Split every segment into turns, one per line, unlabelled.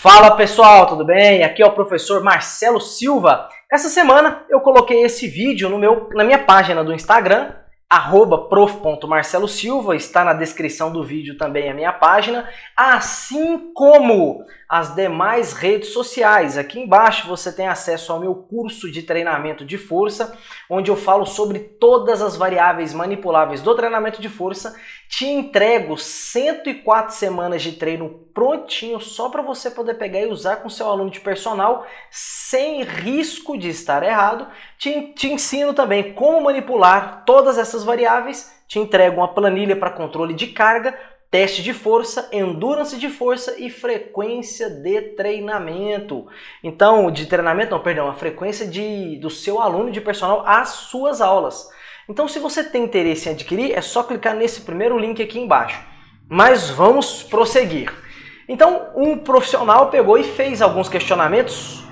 Fala pessoal, tudo bem? Aqui é o professor Marcelo Silva. Essa semana eu coloquei esse vídeo na minha página do Instagram, @prof.marcelosilva, está na descrição do vídeo também a minha página, assim como as demais redes sociais. Aqui embaixo você tem acesso ao meu curso de treinamento de força, onde eu falo sobre todas as variáveis manipuláveis do treinamento de força. Te entrego 104 semanas de treino prontinho, só para você poder pegar e usar com seu aluno de personal, sem risco de estar errado. Te ensino também como manipular todas essas variáveis, te entrego uma planilha para controle de carga, teste de força, endurance de força e frequência de treinamento. Então, a frequência do seu aluno de personal às suas aulas. Então, se você tem interesse em adquirir, é só clicar nesse primeiro link aqui embaixo. Mas vamos prosseguir. Então, um profissional pegou e fez alguns questionamentos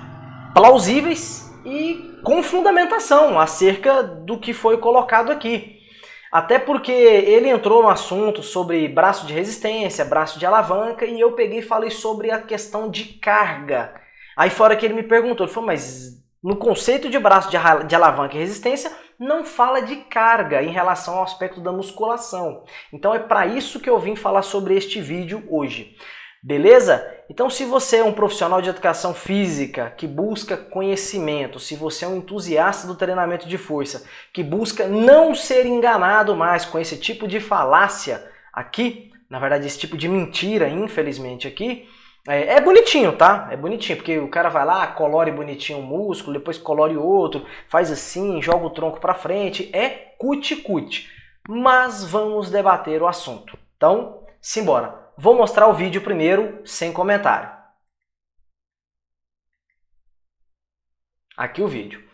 plausíveis e com fundamentação acerca do que foi colocado aqui. Até porque ele entrou no assunto sobre braço de resistência, braço de alavanca, e eu peguei e falei sobre a questão de carga. Aí fora que ele me perguntou, ele falou, mas no conceito de braço de alavanca e resistência, não fala de carga em relação ao aspecto da musculação. Então é para isso que eu vim falar sobre este vídeo hoje. Beleza? Então, se você é um profissional de educação física que busca conhecimento, se você é um entusiasta do treinamento de força, que busca não ser enganado mais com esse tipo de falácia aqui, na verdade esse tipo de mentira, infelizmente aqui, é bonitinho, tá? É bonitinho, porque o cara vai lá, colore bonitinho um músculo, depois colore outro, faz assim, joga o tronco para frente, é cuti-cuti. Mas vamos debater o assunto. Então, simbora. Vou mostrar o vídeo primeiro, sem comentário. Aqui o vídeo.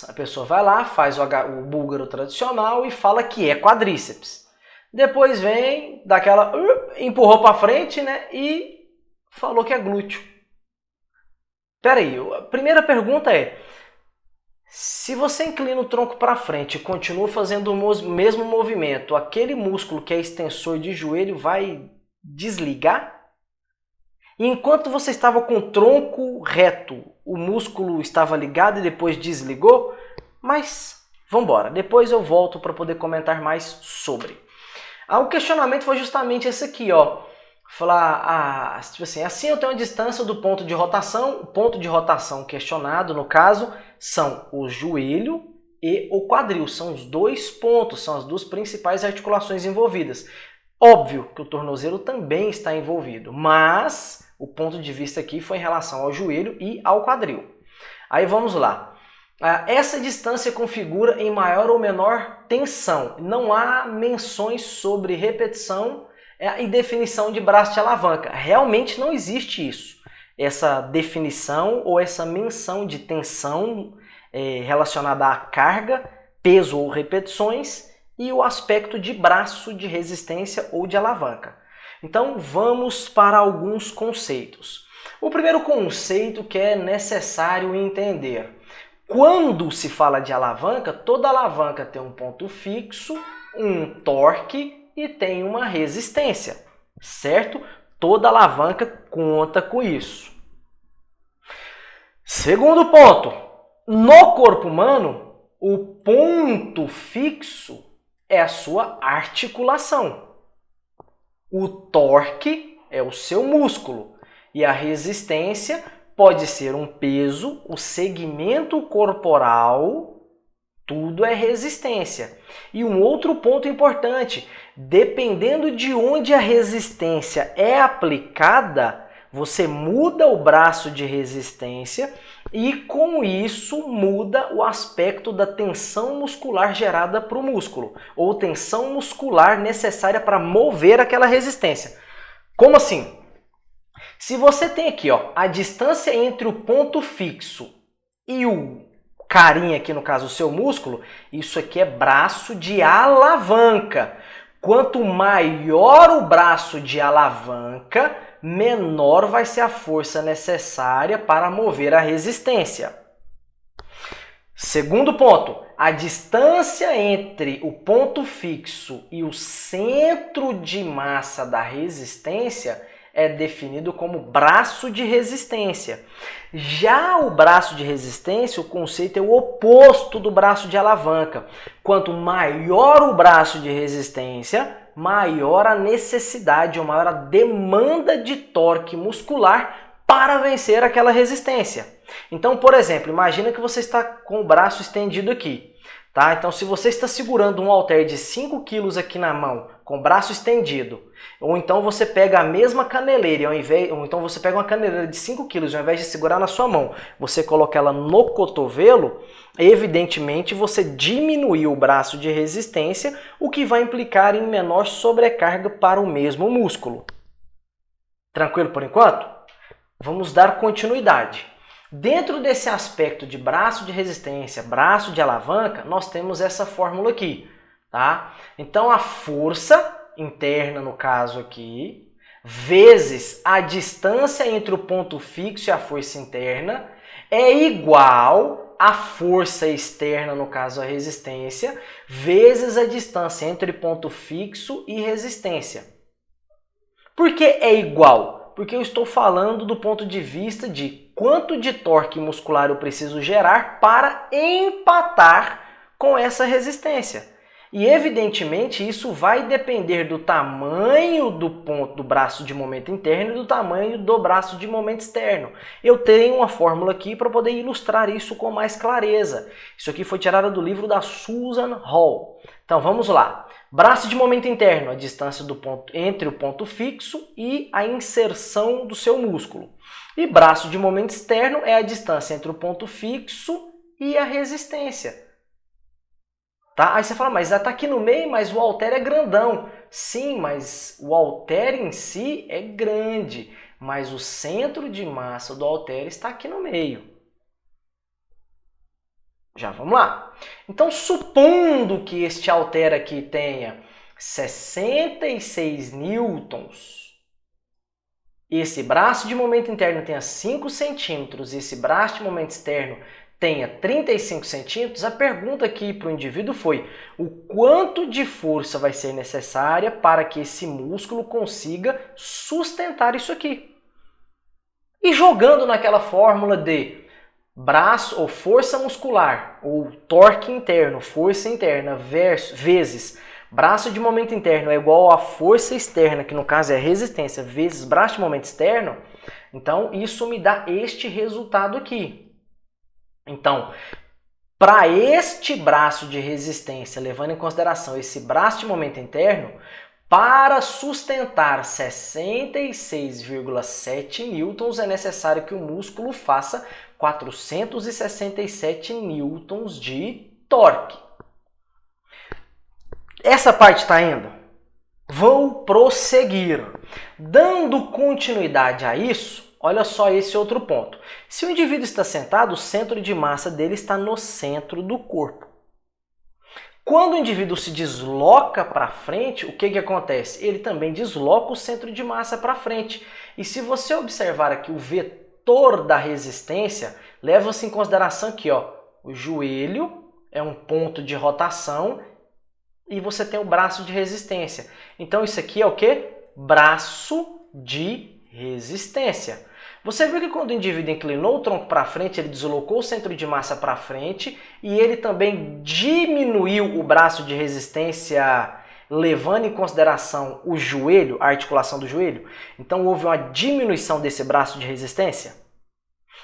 A pessoa vai lá, faz o búlgaro tradicional e fala que é quadríceps. Depois vem, empurrou para frente, né, e falou que é glúteo. Peraí, a primeira pergunta é, se você inclina o tronco para frente e continua fazendo o mesmo movimento, aquele músculo que é extensor de joelho vai desligar? E enquanto você estava com o tronco reto, o músculo estava ligado e depois desligou? Mas vamos embora, depois eu volto para poder comentar mais sobre. O questionamento foi justamente esse aqui, ó. Falar, tipo assim eu tenho a distância do ponto de rotação. O ponto de rotação questionado, no caso, são o joelho e o quadril. São os dois pontos, são as duas principais articulações envolvidas. Óbvio que o tornozelo também está envolvido, mas o ponto de vista aqui foi em relação ao joelho e ao quadril. Aí vamos lá. Essa distância configura em maior ou menor tensão. Não há menções sobre repetição e definição de braço de alavanca. Realmente não existe isso. Essa definição ou essa menção de tensão relacionada à carga, peso ou repetições e o aspecto de braço de resistência ou de alavanca. Então vamos para alguns conceitos. O primeiro conceito que é necessário entender. Quando se fala de alavanca, toda alavanca tem um ponto fixo, um torque e tem uma resistência, certo? Toda alavanca conta com isso. Segundo ponto, no corpo humano, o ponto fixo é a sua articulação. O torque é o seu músculo e a resistência pode ser um peso, o segmento corporal, tudo é resistência. E um outro ponto importante, dependendo de onde a resistência é aplicada, você muda o braço de resistência e com isso muda o aspecto da tensão muscular gerada para o músculo, ou tensão muscular necessária para mover aquela resistência. Como assim? Se você tem aqui, ó, a distância entre o ponto fixo e o carinha aqui, no caso, o seu músculo, isso aqui é braço de alavanca. Quanto maior o braço de alavanca, menor vai ser a força necessária para mover a resistência. Segundo ponto, a distância entre o ponto fixo e o centro de massa da resistência é definido como braço de resistência. Já o braço de resistência, o conceito é o oposto do braço de alavanca. Quanto maior o braço de resistência, maior a necessidade ou maior a demanda de torque muscular para vencer aquela resistência. Então, por exemplo, imagina que você está com o braço estendido aqui. Tá? Então, se você está segurando um halter de 5 kg aqui na mão, com o braço estendido, ou então você pega a mesma caneleira, ou então você pega uma caneleira de 5 kg, ao invés de segurar na sua mão, você coloca ela no cotovelo, evidentemente você diminuiu o braço de resistência, o que vai implicar em menor sobrecarga para o mesmo músculo. Tranquilo por enquanto? Vamos dar continuidade. Dentro desse aspecto de braço de resistência, braço de alavanca, nós temos essa fórmula aqui, tá? Então a força interna, no caso aqui, vezes a distância entre o ponto fixo e a força interna é igual à força externa, no caso a resistência, vezes a distância entre ponto fixo e resistência. Por que é igual? Porque eu estou falando do ponto de vista de quanto de torque muscular eu preciso gerar para empatar com essa resistência. E evidentemente isso vai depender do tamanho do ponto do braço de momento interno e do tamanho do braço de momento externo. Eu tenho uma fórmula aqui para poder ilustrar isso com mais clareza. Isso aqui foi tirado do livro da Susan Hall. Então vamos lá. Braço de momento interno, a distância do ponto, entre o ponto fixo e a inserção do seu músculo. E braço de momento externo é a distância entre o ponto fixo e a resistência. Tá? Aí você fala, mas está aqui no meio, mas o halter é grandão. Sim, mas o halter em si é grande, mas o centro de massa do halter está aqui no meio. Já vamos lá. Então, supondo que este halter aqui tenha 66 newtons, esse braço de momento interno tenha 5 centímetros e esse braço de momento externo tenha 35 centímetros, a pergunta aqui para o indivíduo foi o quanto de força vai ser necessária para que esse músculo consiga sustentar isso aqui. E jogando naquela fórmula de braço ou força muscular, ou torque interno, força interna, vezes braço de momento interno é igual a força externa, que no caso é resistência, vezes braço de momento externo, então isso me dá este resultado aqui. Então, para este braço de resistência, levando em consideração esse braço de momento interno, para sustentar 66,7 newtons é necessário que o músculo faça 467 newtons de torque. Essa parte está indo? Vou prosseguir. Dando continuidade a isso, olha só esse outro ponto. Se o indivíduo está sentado, o centro de massa dele está no centro do corpo. Quando o indivíduo se desloca para frente, o que acontece? Ele também desloca o centro de massa para frente. E se você observar aqui o vetor da resistência, leva-se em consideração aqui, ó, o joelho é um ponto de rotação e você tem o braço de resistência. Então isso aqui é o quê? Braço de resistência. Você viu que quando o indivíduo inclinou o tronco para frente, ele deslocou o centro de massa para frente e ele também diminuiu o braço de resistência, levando em consideração o joelho, a articulação do joelho. Então houve uma diminuição desse braço de resistência.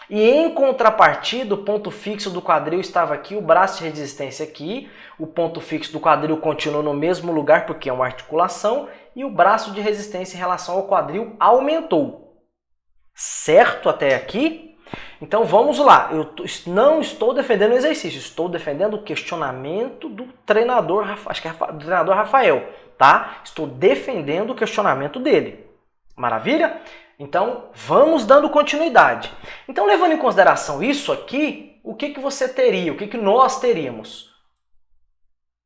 E em contrapartida, o ponto fixo do quadril estava aqui, o braço de resistência aqui, o ponto fixo do quadril continuou no mesmo lugar porque é uma articulação e o braço de resistência em relação ao quadril aumentou. Certo até aqui? Então vamos lá, eu não estou defendendo o exercício, estou defendendo o questionamento do treinador, acho que é do treinador Rafael, tá? Estou defendendo o questionamento dele. Maravilha? Então, vamos dando continuidade. Então, levando em consideração isso aqui, o que você teria? O que nós teríamos?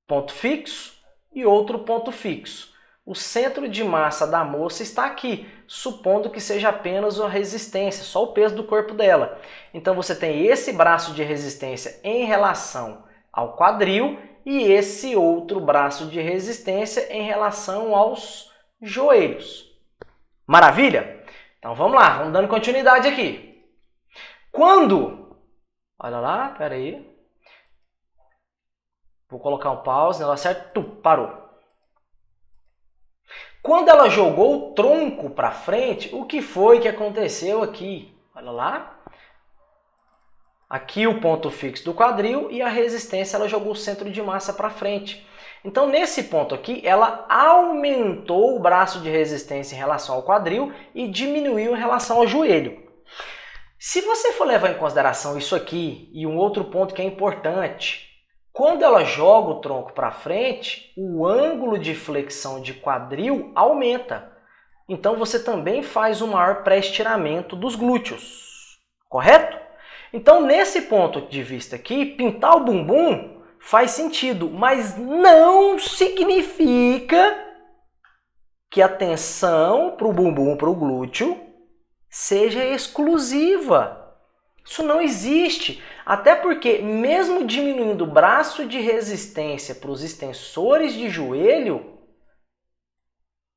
Ponto fixo e outro ponto fixo. O centro de massa da moça está aqui, supondo que seja apenas a resistência, só o peso do corpo dela. Então, você tem esse braço de resistência em relação ao quadril e esse outro braço de resistência em relação aos joelhos. Maravilha? Então vamos lá, vamos dando continuidade aqui. Quando... Olha lá, pera aí. Vou colocar um pause, negócio certo, parou. Quando ela jogou o tronco para frente, o que foi que aconteceu aqui? Olha lá. Aqui o ponto fixo do quadril e a resistência, ela jogou o centro de massa para frente. Então, nesse ponto aqui, ela aumentou o braço de resistência em relação ao quadril e diminuiu em relação ao joelho. Se você for levar em consideração isso aqui e um outro ponto que é importante, quando ela joga o tronco para frente, o ângulo de flexão de quadril aumenta. Então, você também faz um maior pré-estiramento dos glúteos, correto? Então, nesse ponto de vista aqui, pintar o bumbum faz sentido, mas não significa que a tensão para o bumbum, para o glúteo, seja exclusiva. Isso não existe. Até porque, mesmo diminuindo o braço de resistência para os extensores de joelho,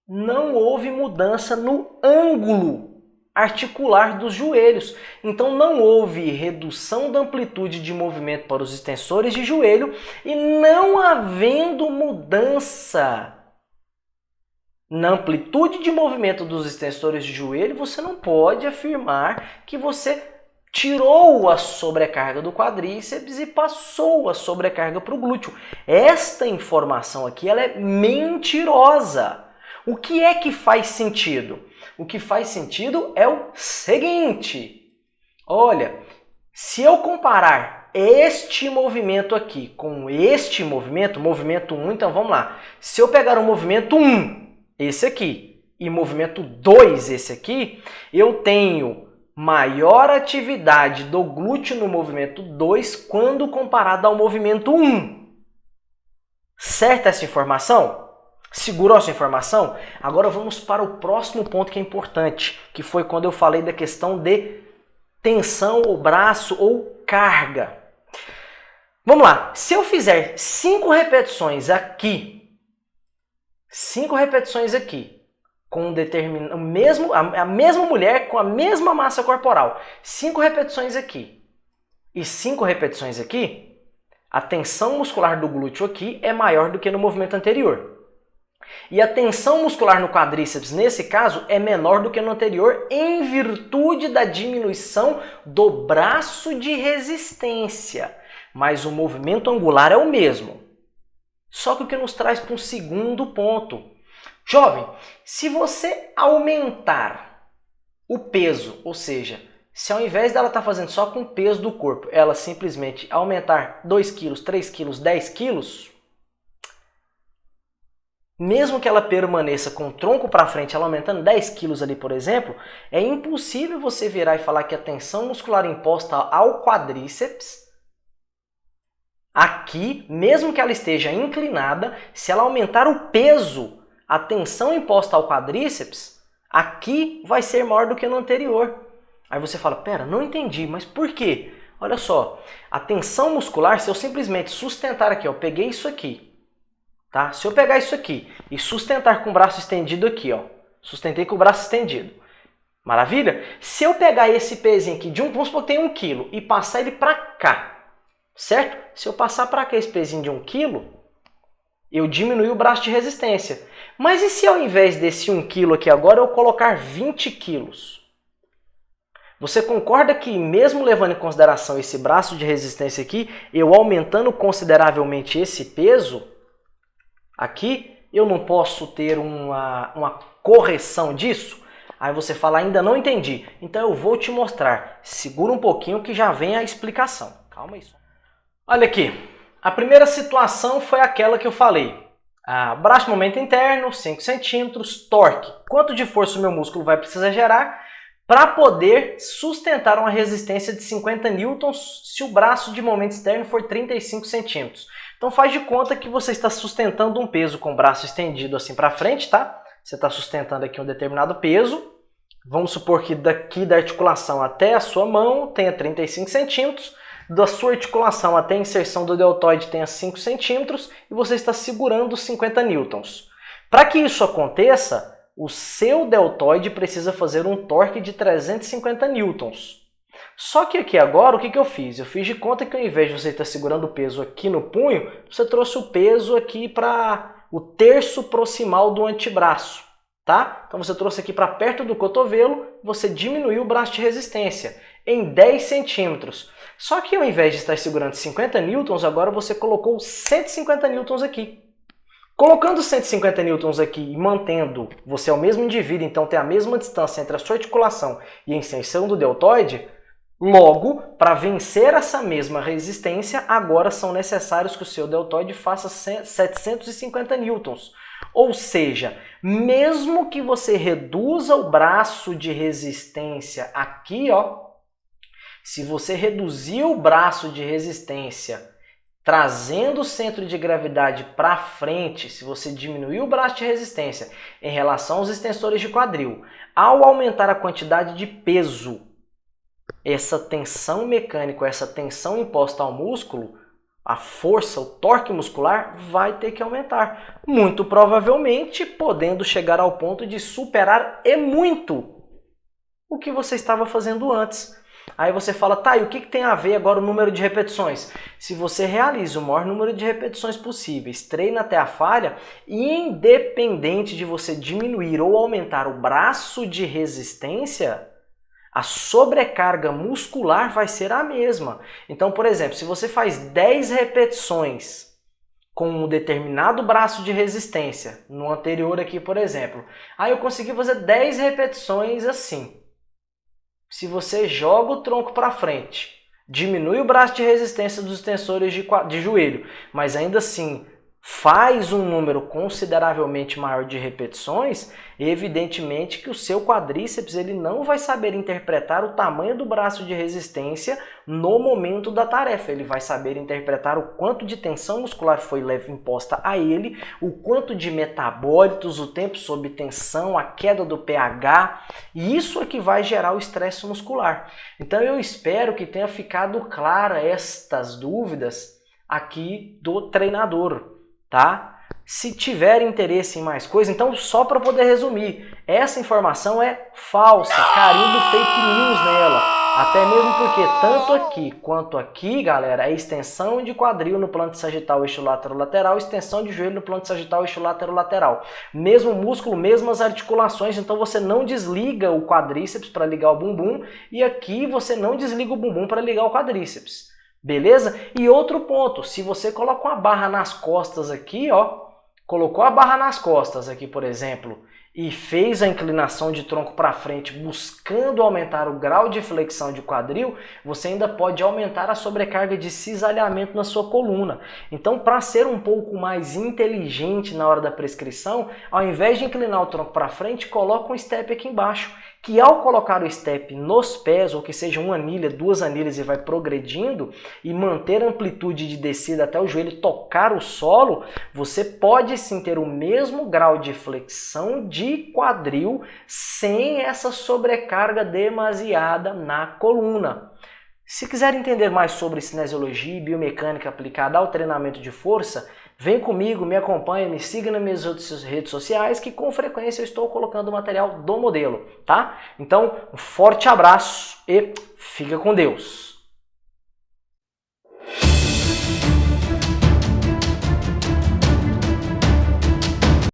não houve mudança no ângulo articular dos joelhos. Então não houve redução da amplitude de movimento para os extensores de joelho e não havendo mudança na amplitude de movimento dos extensores de joelho, você não pode afirmar que você tirou a sobrecarga do quadríceps e passou a sobrecarga para o glúteo. Esta informação aqui ela é mentirosa. O que é que faz sentido? O que faz sentido é o seguinte. Olha, se eu comparar este movimento aqui com este movimento, movimento 1, então vamos lá. Se eu pegar o movimento 1, esse aqui, e movimento 2, esse aqui, eu tenho maior atividade do glúteo no movimento 2 quando comparado ao movimento 1. Certa essa informação? Segurou essa informação? Agora vamos para o próximo ponto que é importante, que foi quando eu falei da questão de tensão ou braço ou carga. Vamos lá, se eu fizer 5 repetições aqui, com a mesma mulher com a mesma massa corporal, 5 repetições aqui e 5 repetições aqui, a tensão muscular do glúteo aqui é maior do que no movimento anterior. E a tensão muscular no quadríceps, nesse caso, é menor do que no anterior em virtude da diminuição do braço de resistência. Mas o movimento angular é o mesmo. Só que o que nos traz para um segundo ponto. Jovem, se você aumentar o peso, ou seja, se ao invés dela estar fazendo só com o peso do corpo, ela simplesmente aumentar 2 quilos, 3 quilos, 10 quilos, mesmo que ela permaneça com o tronco para frente, ela aumentando 10 quilos ali, por exemplo, é impossível você virar e falar que a tensão muscular imposta ao quadríceps, aqui, mesmo que ela esteja inclinada, se ela aumentar o peso, a tensão imposta ao quadríceps, aqui vai ser maior do que no anterior. Aí você fala, pera, não entendi, mas por quê? Olha só, a tensão muscular, se eu simplesmente sustentar aqui, eu peguei isso aqui, tá? Se eu pegar isso aqui e sustentar com o braço estendido aqui, ó, sustentei com o braço estendido, maravilha? Se eu pegar esse pezinho aqui, vamos supor que tem 1 kg, e passar ele para cá, certo? Se eu passar para cá esse pezinho de 1 kg, eu diminui o braço de resistência. Mas e se ao invés desse 1 kg aqui agora eu colocar 20 quilos? Você concorda que mesmo levando em consideração esse braço de resistência aqui, eu aumentando consideravelmente esse peso, aqui eu não posso ter uma correção disso? Aí você fala, ainda não entendi. Então eu vou te mostrar. Segura um pouquinho que já vem a explicação. Calma aí só. Olha aqui. A primeira situação foi aquela que eu falei. Braço de momento interno, 5 centímetros, torque. Quanto de força o meu músculo vai precisar gerar para poder sustentar uma resistência de 50 newtons se o braço de momento externo for 35 centímetros. Então faz de conta que você está sustentando um peso com o braço estendido assim para frente, tá? Você está sustentando aqui um determinado peso. Vamos supor que daqui da articulação até a sua mão tenha 35 centímetros. Da sua articulação até a inserção do deltoide tenha 5 centímetros e você está segurando 50 newtons. Para que isso aconteça, o seu deltoide precisa fazer um torque de 350 newtons. Só que aqui agora, o que eu fiz? Eu fiz de conta que ao invés de você estar segurando o peso aqui no punho, você trouxe o peso aqui para o terço proximal do antebraço, tá? Então você trouxe aqui para perto do cotovelo, você diminuiu o braço de resistência em 10 centímetros. Só que ao invés de estar segurando 50 newtons, agora você colocou 150 newtons aqui. Colocando 150 newtons aqui e mantendo você é o mesmo indivíduo, então tem a mesma distância entre a sua articulação e a extensão do deltoide, logo, para vencer essa mesma resistência, agora são necessários que o seu deltoide faça 750 newtons. Ou seja, mesmo que você reduza o braço de resistência aqui, ó, se você reduzir o braço de resistência trazendo o centro de gravidade para frente, se você diminuir o braço de resistência em relação aos extensores de quadril, ao aumentar a quantidade de peso, essa tensão mecânica, essa tensão imposta ao músculo, a força, o torque muscular vai ter que aumentar. Muito provavelmente podendo chegar ao ponto de superar e muito o que você estava fazendo antes. Aí você fala, tá, e o que tem a ver agora o número de repetições? Se você realiza o maior número de repetições possíveis, treina até a falha, independente de você diminuir ou aumentar o braço de resistência, a sobrecarga muscular vai ser a mesma. Então, por exemplo, se você faz 10 repetições com um determinado braço de resistência, no anterior aqui, por exemplo, aí eu consegui fazer 10 repetições assim. Se você joga o tronco para frente, diminui o braço de resistência dos extensores de joelho, mas ainda assim faz um número consideravelmente maior de repetições, evidentemente que o seu quadríceps ele não vai saber interpretar o tamanho do braço de resistência no momento da tarefa. Ele vai saber interpretar o quanto de tensão muscular foi imposta a ele, o quanto de metabólitos, o tempo sob tensão, a queda do pH, e isso é que vai gerar o estresse muscular. Então eu espero que tenha ficado clara estas dúvidas aqui do treinador. Tá? Se tiver interesse em mais coisa, então só para poder resumir, essa informação é falsa, carimbo fake news nela, até mesmo porque tanto aqui quanto aqui, galera, é extensão de quadril no plano sagital eixo lateral, extensão de joelho no plano sagital eixo lateral. Mesmo músculo, mesmas articulações, então você não desliga o quadríceps para ligar o bumbum e aqui você não desliga o bumbum para ligar o quadríceps. Beleza? E outro ponto, se você coloca uma barra nas costas aqui, ó, colocou a barra nas costas aqui, por exemplo, e fez a inclinação de tronco para frente buscando aumentar o grau de flexão de quadril, você ainda pode aumentar a sobrecarga de cisalhamento na sua coluna. Então, para ser um pouco mais inteligente na hora da prescrição, ao invés de inclinar o tronco para frente, coloca um step aqui embaixo, que ao colocar o step nos pés, ou que seja uma anilha, duas anilhas e vai progredindo, e manter a amplitude de descida até o joelho tocar o solo, você pode sim ter o mesmo grau de flexão de quadril sem essa sobrecarga demasiada na coluna. Se quiser entender mais sobre cinesiologia e biomecânica aplicada ao treinamento de força, vem comigo, me acompanha, me siga nas minhas outras redes sociais que com frequência eu estou colocando material do modelo, tá? Então, um forte abraço e fica com Deus!